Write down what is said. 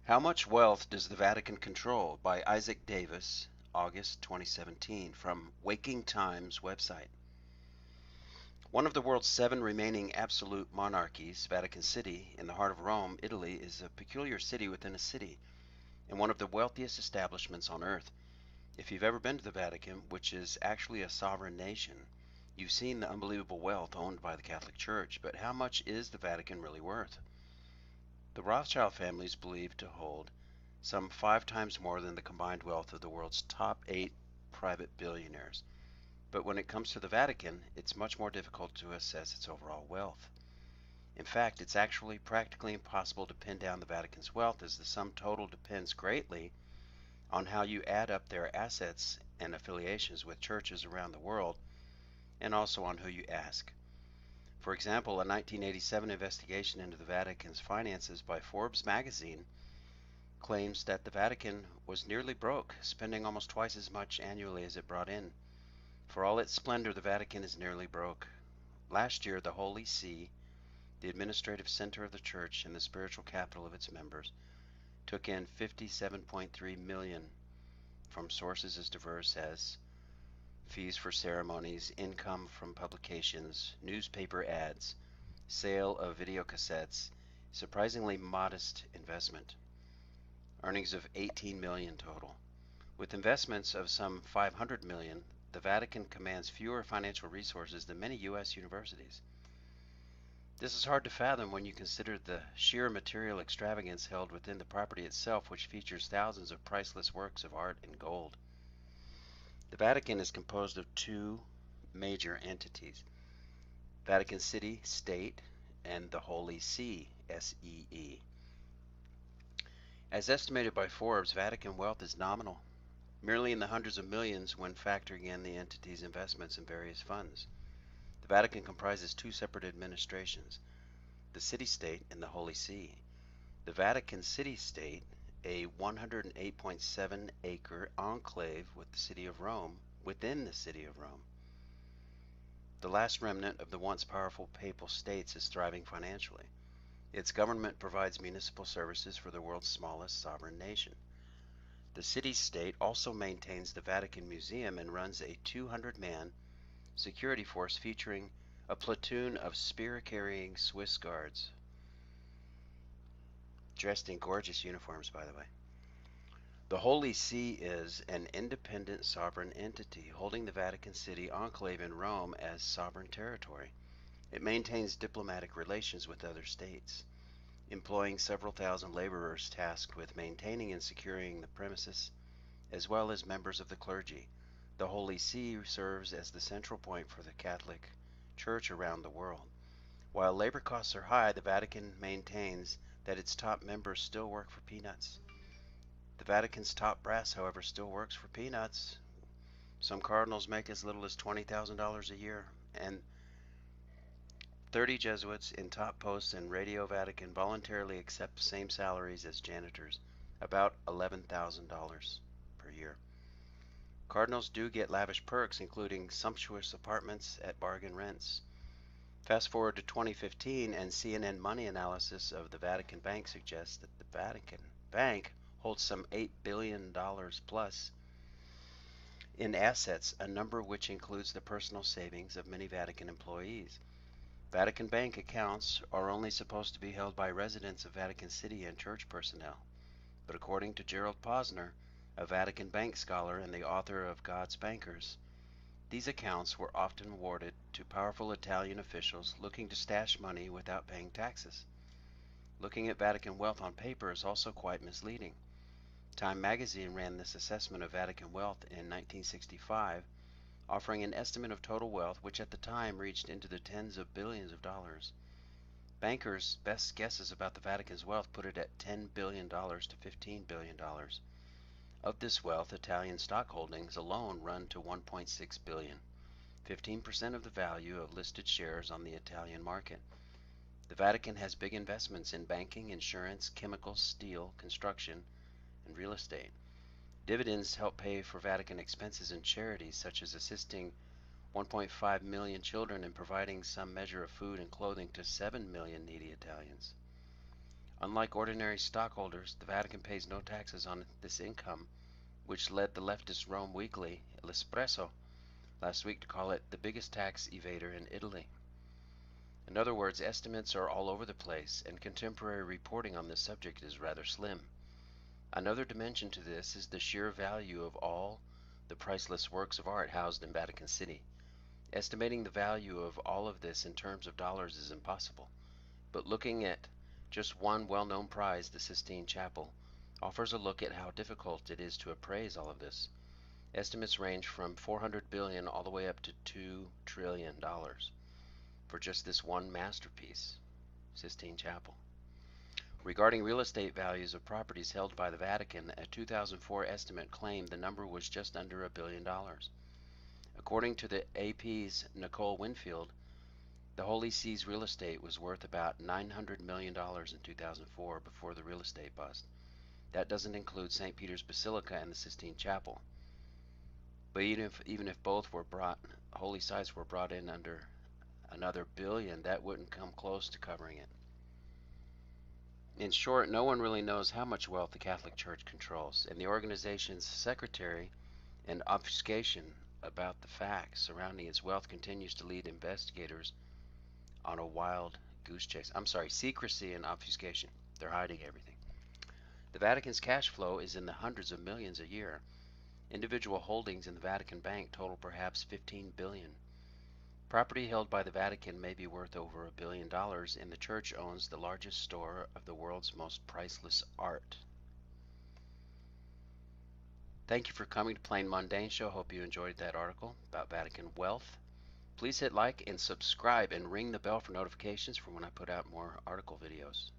How Much Wealth Does the Vatican Control? By Isaac Davis, August 2017, from Waking Times website. One of the world's 7 remaining absolute monarchies, Vatican City, in the heart of Rome, Italy, is a peculiar city within a city, and one of the wealthiest establishments on earth. If you've ever been to the Vatican, which is actually a sovereign nation, you've seen the unbelievable wealth owned by the Catholic Church, but how much is the Vatican really worth? The Rothschild family is believed to hold some 5 times more than the combined wealth of the world's top 8 private billionaires. But when it comes to the Vatican, it's much more difficult to assess its overall wealth. In fact, it's actually practically impossible to pin down the Vatican's wealth, as the sum total depends greatly on how you add up their assets and affiliations with churches around the world, and also on who you ask. For example, a 1987 investigation into the Vatican's finances by Forbes magazine claims that the Vatican was nearly broke, spending almost twice as much annually as it brought in. For all its splendor, the Vatican is nearly broke. Last year, the Holy See, the administrative center of the Church and the spiritual capital of its members, took in $57.3 million from sources as diverse as fees for ceremonies, income from publications, newspaper ads, sale of videocassettes, surprisingly modest investment. Earnings of $18 million total. With investments of some $500 million, the Vatican commands fewer financial resources than many U.S. universities. This is hard to fathom when you consider the sheer material extravagance held within the property itself, which features thousands of priceless works of art in gold. The Vatican is composed of 2 major entities: Vatican City, State, and the Holy See, SEE. As estimated by Forbes, Vatican wealth is nominal, merely in the hundreds of millions when factoring in the entity's investments in various funds. The Vatican comprises 2 separate administrations: the City-State and the Holy See. The Vatican City-State, a 108.7-acre enclave with the city of Rome, within the city of Rome. The last remnant of the once powerful papal states is thriving financially. Its government provides municipal services for the world's smallest sovereign nation. The city-state also maintains the Vatican Museum and runs a 200-man security force featuring a platoon of spear-carrying Swiss guards, dressed in gorgeous uniforms, by the way. The Holy See is an independent sovereign entity, holding the Vatican City enclave in Rome as sovereign territory. It maintains diplomatic relations with other states, employing several thousand laborers tasked with maintaining and securing the premises, as well as members of the clergy. The Holy See serves as the central point for the Catholic Church around the world. While labor costs are high, the Vatican maintains that its top members still work for peanuts. The Vatican's top brass, however, still works for peanuts. Some cardinals make as little as $20,000 a year, and 30 Jesuits in top posts in Radio Vatican voluntarily accept the same salaries as janitors, about $11,000 per year. Cardinals do get lavish perks, including sumptuous apartments at bargain rents. Fast forward to 2015, and CNN Money analysis of the Vatican Bank suggests that the Vatican Bank holds some $8 billion plus in assets, a number which includes the personal savings of many Vatican employees. Vatican Bank accounts are only supposed to be held by residents of Vatican City and church personnel. But according to Gerald Posner, a Vatican Bank scholar and the author of God's Bankers, these accounts were often awarded to powerful Italian officials looking to stash money without paying taxes. Looking at Vatican wealth on paper is also quite misleading. Time magazine ran this assessment of Vatican wealth in 1965, offering an estimate of total wealth which at the time reached into the tens of billions of dollars. Bankers' best guesses about the Vatican's wealth put it at $10 billion to $15 billion. Of this wealth, Italian stock holdings alone run to $1.6 billion, 15% of the value of listed shares on the Italian market. The Vatican has big investments in banking, insurance, chemicals, steel, construction, and real estate. Dividends help pay for Vatican expenses and charities, such as assisting 1.5 million children and providing some measure of food and clothing to 7 million needy Italians. Unlike ordinary stockholders, the Vatican pays no taxes on this income, which led the leftist Rome Weekly, L'Espresso, last week to call it the biggest tax evader in Italy. In other words, estimates are all over the place, and contemporary reporting on this subject is rather slim. Another dimension to this is the sheer value of all the priceless works of art housed in Vatican City. Estimating the value of all of this in terms of dollars is impossible, but looking at just one well-known prize, the Sistine Chapel, offers a look at how difficult it is to appraise all of this. Estimates range from $400 billion all the way up to $2 trillion for just this one masterpiece, Sistine Chapel. Regarding real estate values of properties held by the Vatican, a 2004 estimate claimed the number was just under $1 billion. According to the AP's Nicole Winfield, the Holy See's real estate was worth about $900 million in 2004 before the real estate bust. That doesn't include St. Peter's Basilica and the Sistine Chapel. But even if both were holy sites were brought in under another billion, that wouldn't come close to covering it. In short, no one really knows how much wealth the Catholic Church controls, and the organization's secretary and obfuscation about the facts surrounding its wealth continues to lead investigators on a wild goose chase. Secrecy and obfuscation. They're hiding everything. The Vatican's cash flow is in the hundreds of millions a year. Individual holdings in the Vatican Bank total perhaps $15 billion. Property held by the Vatican may be worth over $1 billion, and the Church owns the largest store of the world's most priceless art. Thank you for coming to Plain Mundane Show. Hope you enjoyed that article about Vatican wealth. Please hit like and subscribe and ring the bell for notifications for when I put out more article videos.